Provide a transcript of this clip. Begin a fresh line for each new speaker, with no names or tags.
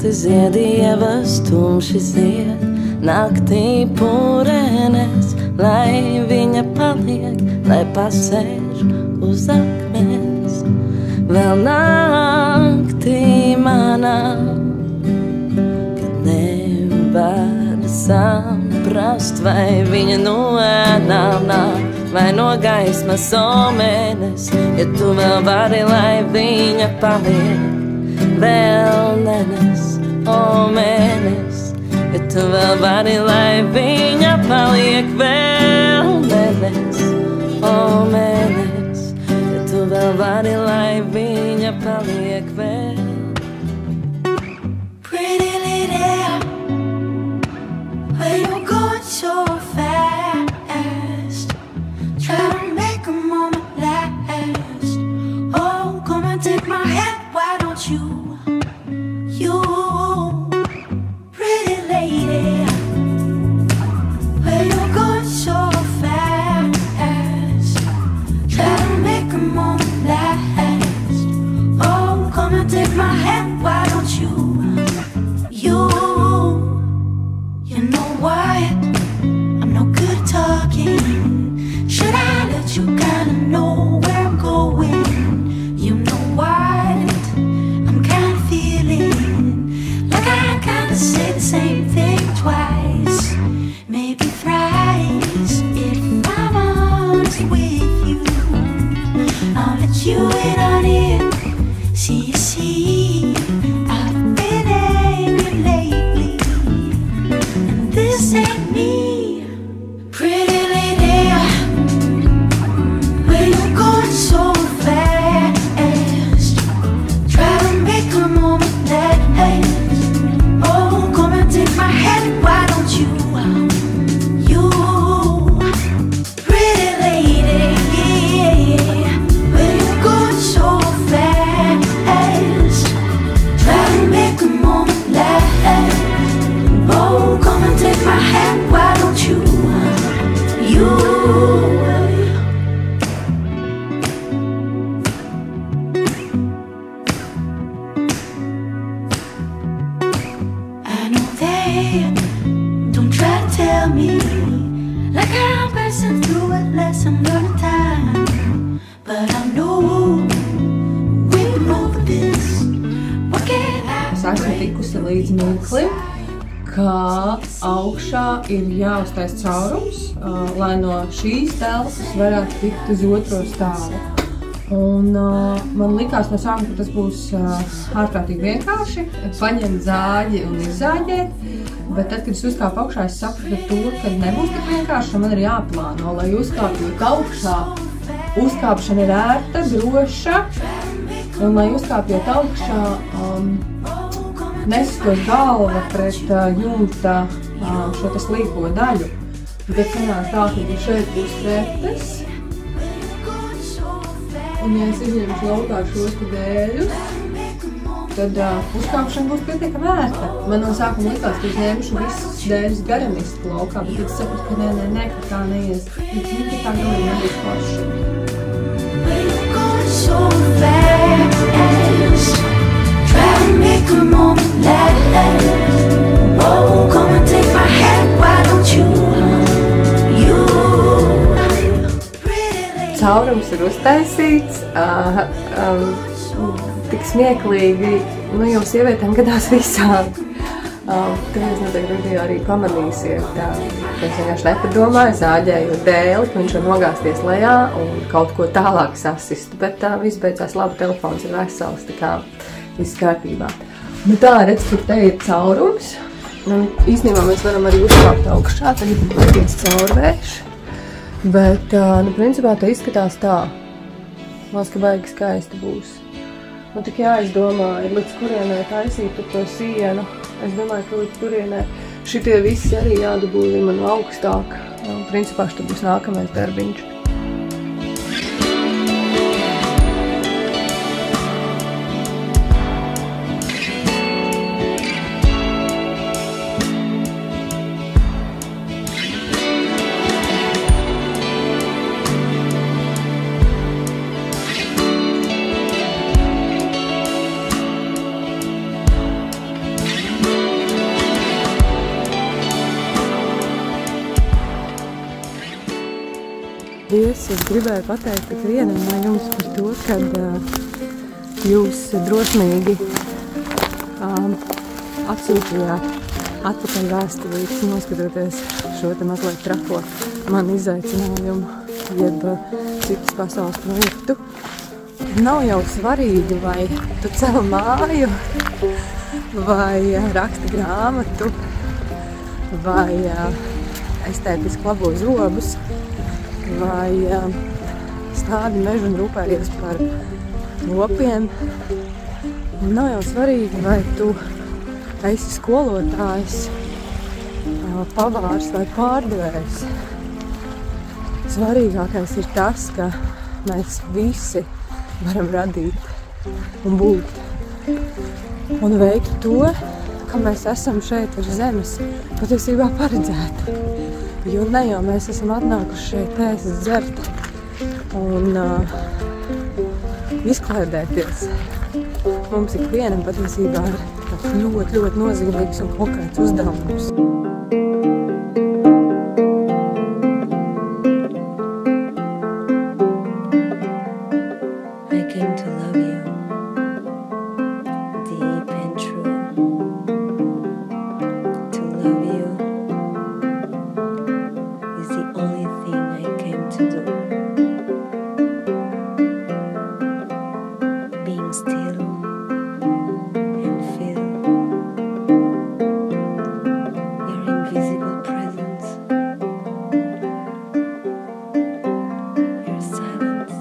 balti ziedi, ievas tumši zied, naktī purenes, lai viņa paliek, lai pasēž uz akmens. Vēl naktī manā, kad nevar saprast, vai viņa no ēnām nāk, vai no gaismas omenes, ja tu vēl vari, lai viņa paliek. Vēl nenes, omenes, ja tu vēl vari, lai viņa paliek. Vēl nenes, omenes, ja tu vēl vari, lai viņa paliek. Vēl.
Pretty lady, where you going so fast? Try to make a moment last. Oh, come and take my hand, why don't you? You, pretty lady, where you going so fast? Try to make a moment last. Oh, come and take my hand, why don't you? You know what? I'm no good at talking. Should I let you kinda know where I'm going? You know what? I'm kinda feeling like I kinda say the same thing twice, maybe thrice. If I'm honest with you, I'll let you in on it. See, I've been angry lately, and this ain't me. Pretty lady, where you going so fast? Try to make a moment last. Oh, come and take my hand, why don't you? You, pretty lady, where you going so fast? Try to make a moment last. Oh, come and take my hand, why don't you? You. I know that, don't try to tell me like I'm passing through a lesson learning time, but I know we've been over this. What can I?
Es esmu tikusi līdz mirklim, ka augšā ir jāuztais caurums, lai no šīs telpas varētu tikt uz otro stāvu. Un man likās no sākuma, ka tas būs ārkārtīgi vienkārši, paņemt zāģi un izzāģēt, bet tad, kad es uzkāpu augšā, es sapratu to, ka nebūs tik vienkārši, un man ir jāplāno, lai uzkāpjot augšā, uzkāpšana ir ērta, droša, un lai uzkāpjot augšā, nesistos galva pret jumta šo tas līko daļu. Bet sanāk tā, ka šeit būs tretes. Un ja es izņemšu laukā šos dēļus, tad uzkāpšana būs pietiekami ērta. Man no sākuma likās, ka es ņemšu visus dēļus garamistu laukā, bet tad sapratu, ka nē, ka tā neies. Bet tā galīgi nebūs forši.
Try to make a moment last. Oh, come and take my hand, why don't you?
Caurums ir uztaisīts, tik smieklīgi, jau sievietēm gadās visādi. Tad jūs noteikti video arī pamanīsiet, ka es vienkārši nepadomāju, zāģēju dēli, ka viņš var nogāzties lejā un kaut ko tālāk sasist. Bet viss beidzās labi, telefons ir vesels, tā kā viss kārtībā. Nu tā, redz, tur te ir caurums. Īstenībā mēs varam arī uzkāpt augšā, tagad ir baigties caurvējš. Bet, principā te izskatās tā. Mās, ka baigi skaisti būs. Man tik jāizdomā, ir līdz kurienē taisīt to sienu. Es domāju, ka līdz turienē šitie visi arī jādabūja man augstāk. Principā šeit būs nākamais darbiņš. paldies! Es gribēju pateikt ikvienam no jums par to, kad jūs drosmīgi atsūtījāt atpakaļ vēstulītes, noskatoties šo te mazliet trako man izaicinājumu, jeb citas pasaules projektu. Nav jau svarīgi, vai tu cel māju, vai raksti grāmatu, vai estētiski labo zobus, vai stādi mežu un rūpējies par lopiem. Nav jau svarīgi, vai tu esi skolotājs, pavārs vai pārdevējs. Svarīgākais ir tas, ka mēs visi varam radīt un būt un veikt to, ka mēs esam šeit uz zemes patiesībā paredzēti. Jo ne jau mēs esam atnākuši šeit ēst, dzert un izklaidēties. Mums ikvienam patiesībā ir ļoti, ļoti nozīmīgs un konkrēts uzdevums.
I came to love you deep and true. To love you is the only thing I came to do. Being still and feel your invisible presence, your silence.